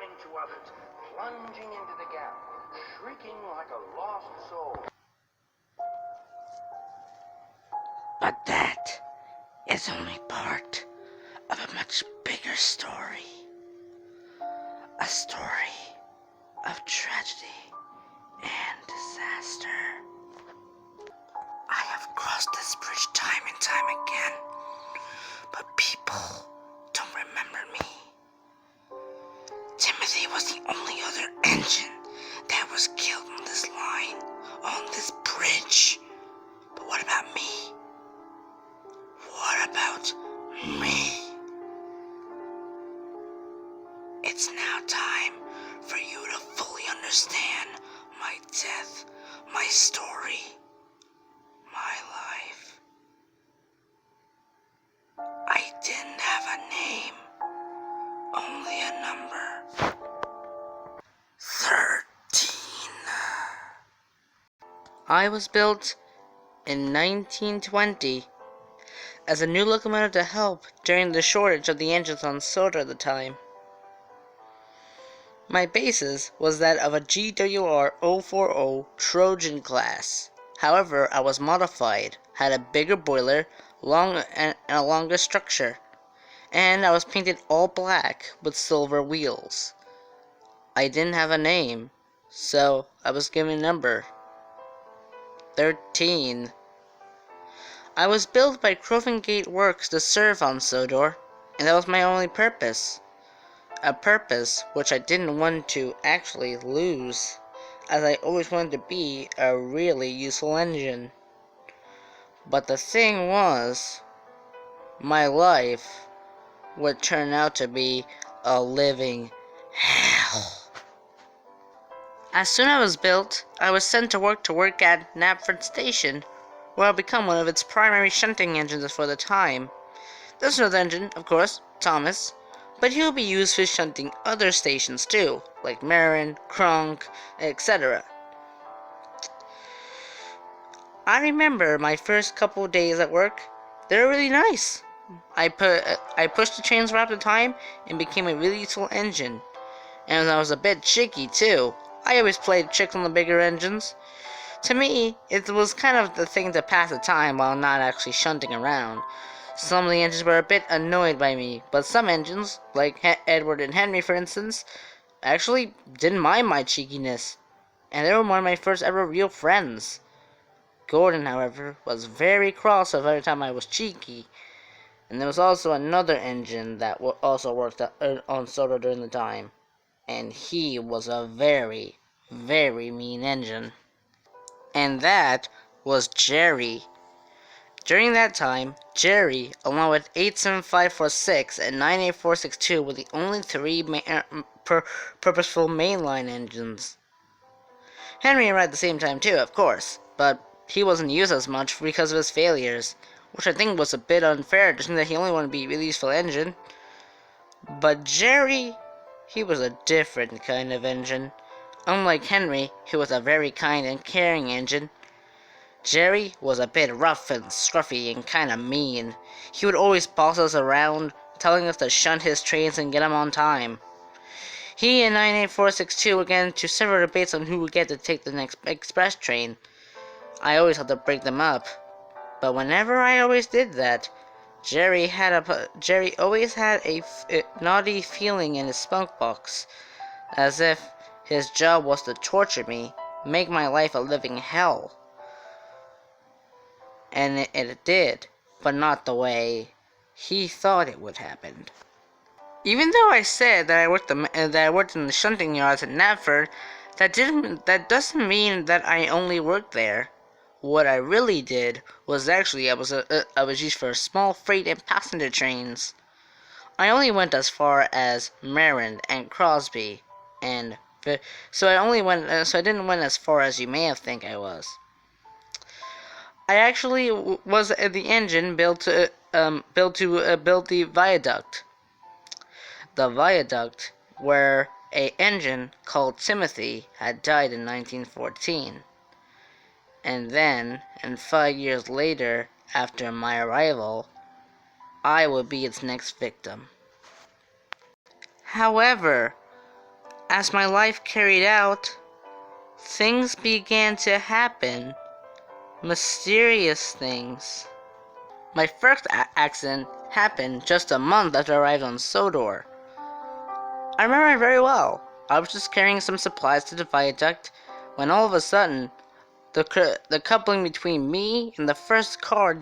turning to others, plunging into the gap, shrieking like a lost soul. But that is only part of a much bigger story. A story of tragedy and disaster. I have crossed this bridge time and time again, but people don't remember me. Timothy was the only other engine that was killed on this line, on this bridge. But what about me? What about me? It's now time for you to fully understand my death, my story, my life. I didn't have a name, only a number. 13. I was built in 1920 as a new locomotive to help during the shortage of the engines on Sodor at the time. My basis was that of a GWR 040 Trojan class. However, I was modified, had a bigger boiler, and a longer structure, and I was painted all black with silver wheels. I didn't have a name, so I was given a number. 13. I was built by Croven Gate Works to serve on Sodor, and that was my only purpose. A purpose which I didn't want to actually lose, as I always wanted to be a really useful engine. But the thing was, my life would turn out to be a living hell. As soon as I was built, I was sent to work at Knapford Station, where I would become one of its primary shunting engines for the time. There's another engine, of course, Thomas, but he will be used for shunting other stations too, like Marin, Kronk, etc. I remember my first couple days at work. They were really nice. I pushed the trains for half the time and became a really useful engine. And I was a bit cheeky too. I always played tricks on the bigger engines. To me, it was kind of the thing to pass the time while not actually shunting around. Some of the engines were a bit annoyed by me, but some engines, like Edward and Henry for instance, actually didn't mind my cheekiness, and they were one of my first ever real friends. Gordon, however, was very cross every time I was cheeky, and there was also another engine that also worked on Sodor during the time, and he was a very, very mean engine. And that was Jerry. During that time, Jerry, along with 87546 and 98462, were the only three purposeful mainline engines. Henry arrived at the same time too, of course, but he wasn't used as much because of his failures, which I think was a bit unfair, just that he only wanted to be a really useful engine. But Jerry, he was a different kind of engine. Unlike Henry, who was a very kind and caring engine, Jerry was a bit rough and scruffy and kinda mean. He would always boss us around, telling us to shunt his trains and get them on time. He and 98462 would get into several debates on who would get to take the next express train. I always had to break them up. But whenever I always did that, Jerry always had a naughty feeling in his spunk box, as if his job was to torture me, make my life a living hell. And it did, but not the way he thought it would happen. Even though I said that I worked in the shunting yards at Knapford, that doesn't mean that I only worked there. What I really did was actually I was used for small freight and passenger trains. I only went as far as Marin and Crosby, so I didn't went as far as you may have think I was. I actually was the engine built to build the viaduct. The viaduct where an engine called Timothy had died in 1914. And then, 5 years later, after my arrival, I would be its next victim. However, As my life carried out, things began to happen. Mysterious things. My first accident happened just a month after I arrived on Sodor. I remember it very well. I was just carrying some supplies to the viaduct when all of a sudden the coupling between me and the first car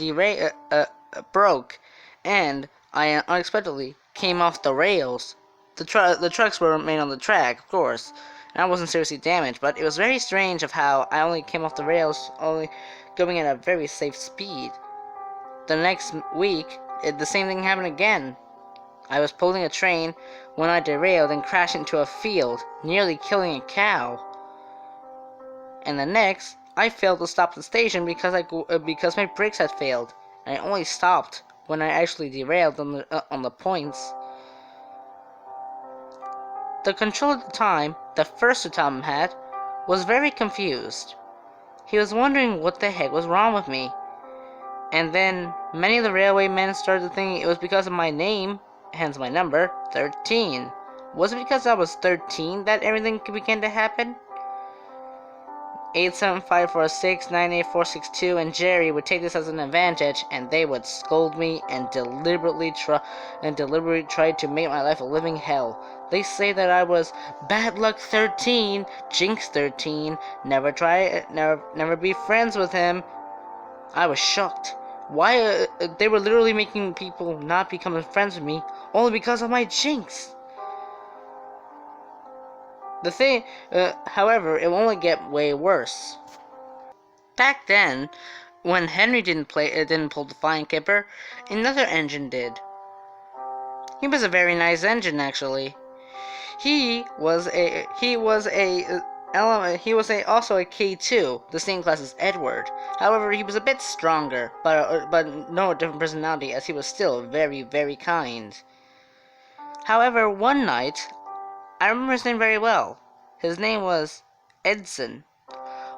broke, and I unexpectedly came off the rails. The trucks were remain on the track, of course, and I wasn't seriously damaged, but it was very strange of how I only came off the rails, only going at a very safe speed. The next week, the same thing happened again. I was pulling a train when I derailed and crashed into a field, nearly killing a cow. And the next, I failed to stop at the station because my brakes had failed, and I only stopped when I actually derailed on the points. The controller at the time, the first Tom had, was very confused. He was wondering what the heck was wrong with me. And then many of the railway men started thinking it was because of my name, hence my number, 13. Was it because I was 13 that everything began to happen? 87546-98462 and Jerry would take this as an advantage, and they would scold me and deliberately try to make my life a living hell. They say that I was bad luck 13, jinx 13, never be friends with him. I was shocked. Why they were literally making people not become friends with me only because of my jinx. The thing, however, it will only get way worse. Back then, when Henry didn't pull the flying kipper, another engine did. He was a very nice engine, actually. Also a K2, the same class as Edward. However, he was a bit stronger, but no different personality, as he was still very, very kind. However, one night, I remember his name very well. His name was Edson.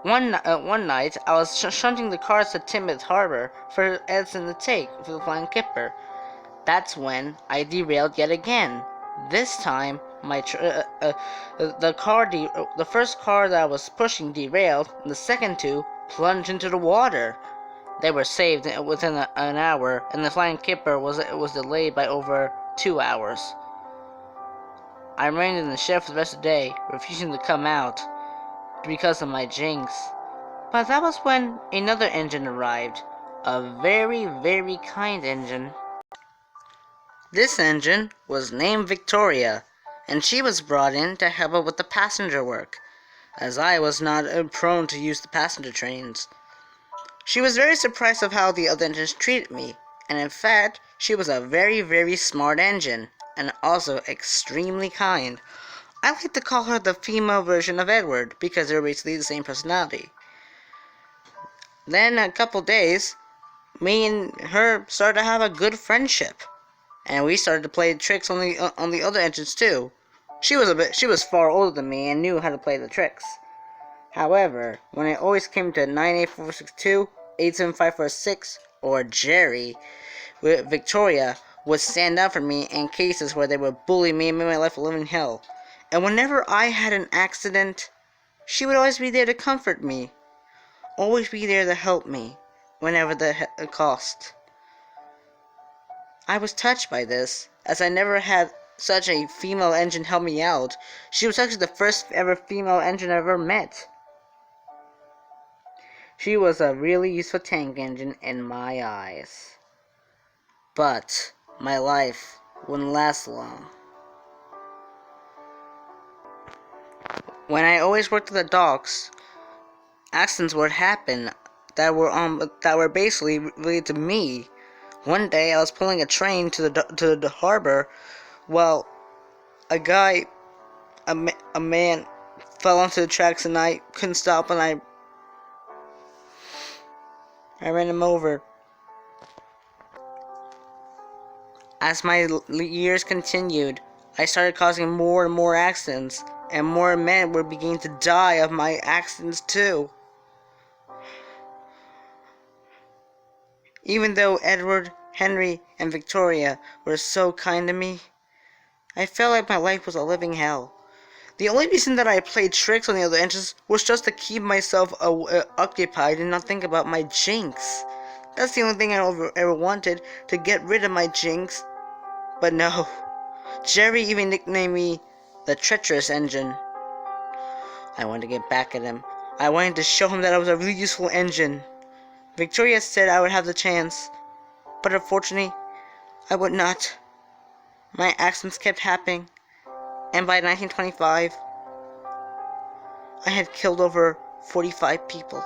One night, I was shunting the cars to Timoth Harbor for Edson to take for the flying kipper. That's when I derailed yet again. This time, the first car that I was pushing derailed, and the second two plunged into the water. They were saved within an hour, and the flying kipper was delayed by over 2 hours. I remained in the shed for the rest of the day, refusing to come out because of my jinx. But that was when another engine arrived, a very, very kind engine. This engine was named Victoria, and she was brought in to help out with the passenger work, as I was not prone to use the passenger trains. She was very surprised of how the other engines treated me, and in fact, she was a very, very smart engine, and also extremely kind. I like to call her the female version of Edward, because they're basically the same personality. Then, a couple days, me and her started to have a good friendship, and we started to play tricks on the other engines too. She was far older than me and knew how to play the tricks. However, when it always came to 98462, 87546, or Jerry, Victoria would stand up for me in cases where they would bully me and make my life a living hell. And whenever I had an accident, she would always be there to comfort me. Always be there to help me, whenever it cost. I was touched by this, as I never had such a female engine help me out. She was actually the first ever female engine I ever met. She was a really useful tank engine in my eyes. But my life wouldn't last long. When I always worked at the docks, accidents would happen that were basically related to me. One day I was pulling a train to the harbor. Well, a man fell onto the tracks, and I couldn't stop, and I ran him over. As my years continued, I started causing more and more accidents, and more men were beginning to die of my accidents too. Even though Edward, Henry, and Victoria were so kind to me, I felt like my life was a living hell. The only reason that I played tricks on the other engines was just to keep myself occupied and not think about my jinx. That's the only thing I ever wanted, to get rid of my jinx. But no. Jerry even nicknamed me the treacherous engine. I wanted to get back at him. I wanted to show him that I was a really useful engine. Victoria said I would have the chance, but unfortunately, I would not. My accidents kept happening, and by 1925, I had killed over 45 people.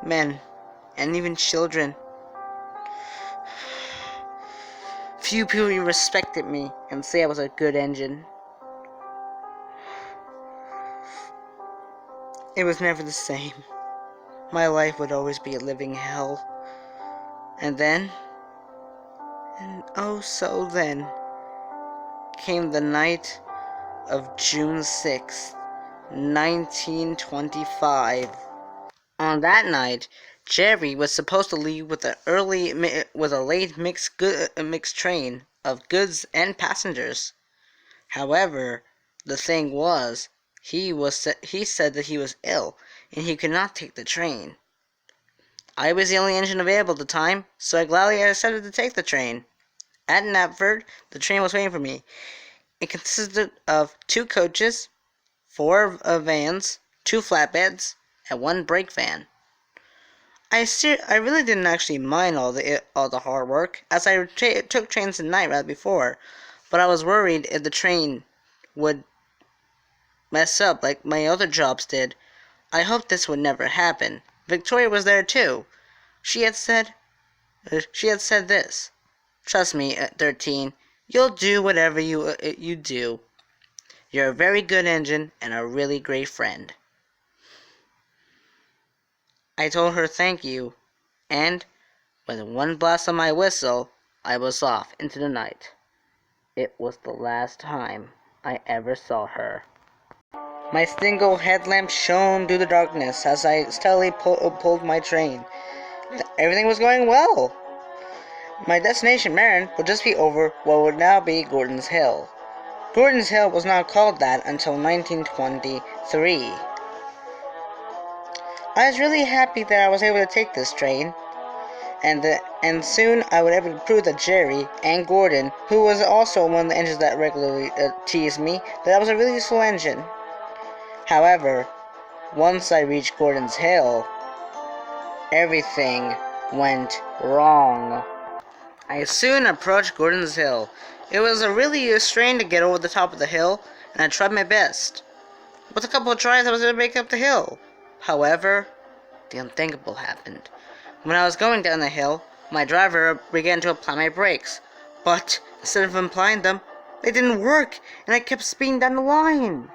Men, and even children. Few people respected me and say I was a good engine. It was never the same. My life would always be a living hell. And then, and oh so then, came the night of June 6th, 1925. On that night, Jerry was supposed to leave with a late mixed train of goods and passengers. However, the thing was, he said that he was ill and he could not take the train. I was the only engine available at the time, so I gladly accepted to take the train. At Knapford, the train was waiting for me. It consisted of 2 coaches, 4 vans, 2 flatbeds, and 1 brake van. I really didn't actually mind all the hard work, as I took trains at night right before, but I was worried if the train would mess up like my other jobs did. I hoped this would never happen. Victoria was there too. She had said this: "Trust me, 13, you'll do whatever you do. You're a very good engine and a really great friend." I told her thank you, and with one blast of my whistle, I was off into the night. It was the last time I ever saw her. My single headlamp shone through the darkness as I steadily pulled my train. Everything was going well. My destination, Marin, would just be over what would now be Gordon's Hill. Gordon's Hill was not called that until 1923. I was really happy that I was able to take this train, and soon I would able to prove that Jerry and Gordon, who was also one of the engines that regularly teased me, that I was a really useful engine. However, once I reached Gordon's Hill, everything went wrong. I soon approached Gordon's Hill. It was a really strain to get over the top of the hill, and I tried my best. With a couple of tries, I was able to make up the hill. However, the unthinkable happened. When I was going down the hill, my driver began to apply my brakes, but instead of applying them, they didn't work, and I kept speeding down the line.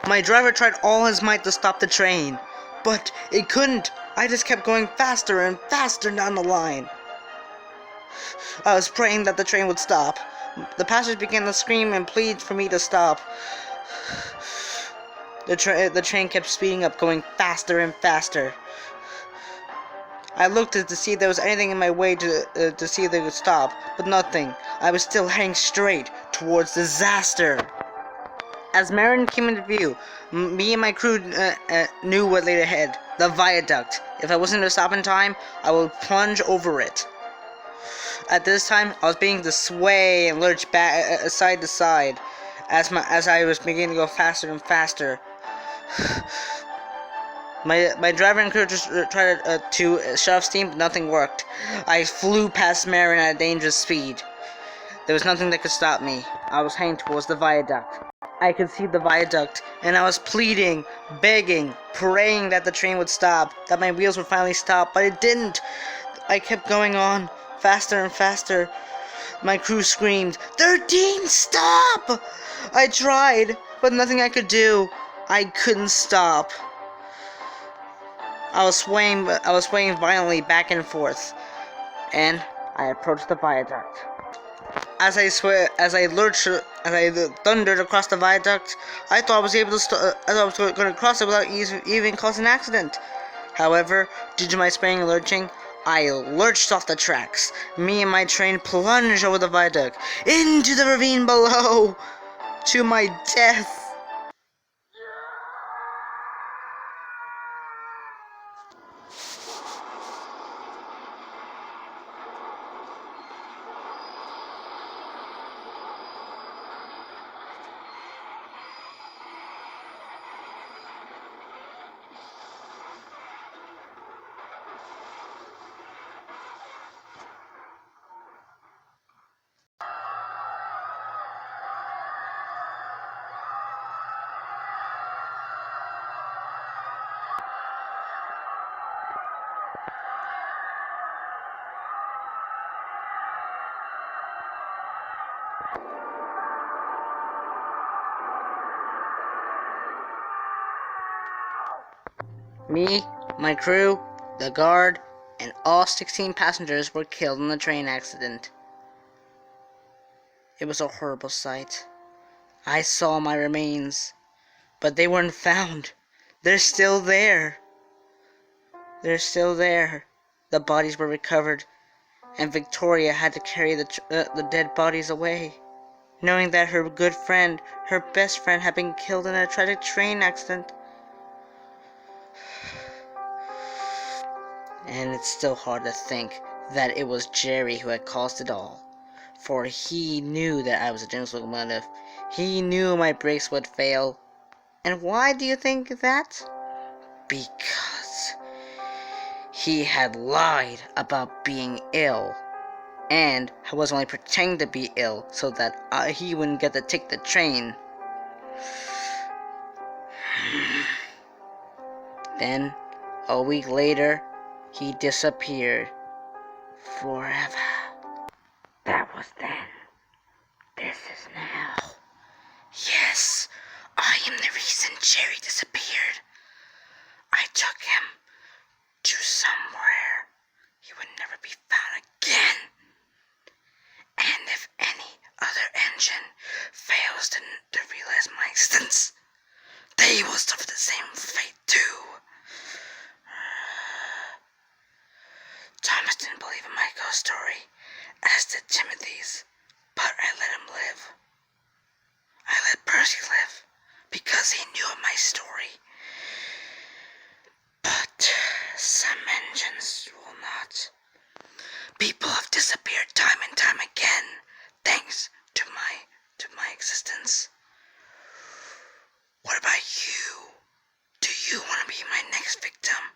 My driver tried all his might to stop the train, but it couldn't. I just kept going faster and faster down the line. I was praying that the train would stop. The passengers began to scream and plead for me to stop. The train kept speeding up, going faster and faster. I looked to see if there was anything in my way to see if they would stop, but nothing. I was still heading straight towards disaster. As Marin came into view, me and my crew knew what lay ahead: the viaduct. If I wasn't to stop in time, I would plunge over it. At this time, I was beginning to sway and lurch back side to side as I was beginning to go faster and faster. My driver and crew just tried to shut off steam, but nothing worked. I flew past Marin at a dangerous speed. There was nothing that could stop me. I was heading towards the viaduct. I could see the viaduct, and I was pleading, begging, praying that the train would stop, that my wheels would finally stop, but it didn't. I kept going on, faster and faster. My crew screamed, "13, stop!" I tried, but nothing I could do. I couldn't stop. I was swaying violently back and forth, and I approached the viaduct. As I thundered across the viaduct, I thought I was able to I was going to cross it without even causing an accident. However, due to my swaying and lurching, I lurched off the tracks. Me and my train plunged over the viaduct into the ravine below. to my death. Me, my crew, the guard, and all 16 passengers were killed in the train accident. It was a horrible sight. I saw my remains, but they weren't found. They're still there. They're still there. The bodies were recovered, and Victoria had to carry the dead bodies away, knowing that her good friend, her best friend, had been killed in a tragic train accident. And it's still hard to think that it was Jerry who had caused it all. For he knew that I was a dangerous locomotive. He knew my brakes would fail. And why do you think that? Because he had lied about being ill. And was only pretending to be ill so that he wouldn't get to take the train. Then, a week later, he disappeared. Forever. That was then. This is now. Yes, I am the reason Jerry disappeared. I took him to somewhere he would never be found again. And if any other engine fails to realize my existence, they will suffer the same fate too. Thomas didn't believe in my ghost story, as did Timothy's, but I let him live. I let Percy live, because he knew of my story. But some engines will not. People have disappeared time and time again, thanks to my existence. What about you? Do you want to be my next victim?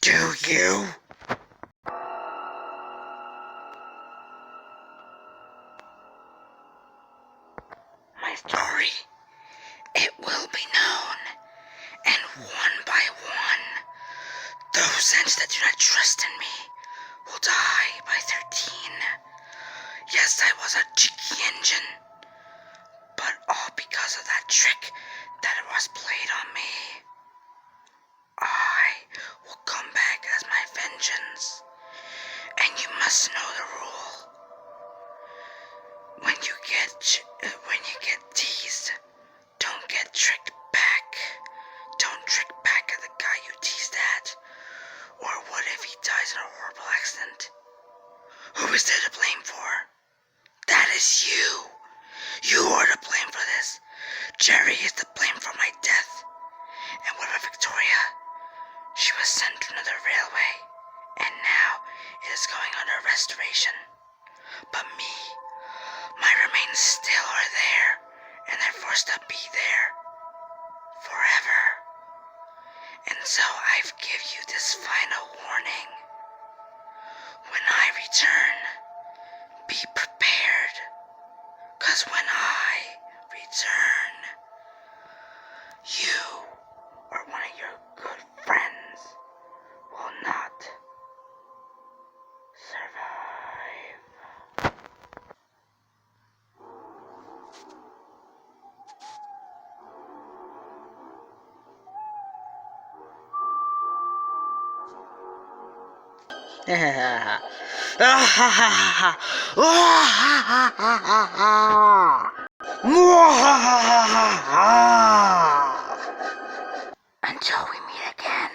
Do you? My story, it will be known, and one by one, those engines that do not trust in me will die by 13. Yes, I was a cheeky engine, but all because of that trick that was played on me. I will come back as my vengeance, and you must know the rule. When you get teased, don't get tricked back. Don't trick back at the guy you teased at. Or what if he dies in a horrible accident? Who is there to blame for? That is you. You are to blame for this. Jerry is to blame for my death. And what about Victoria? She was sent to another railway, and now it is going under restoration. But me, my remains still are there, and they're forced to be there forever. And so I've give you this final warning. When I return, be prepared, 'cause when I return, you or one of your good friends will not survive. Until we meet again,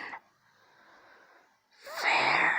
farewell.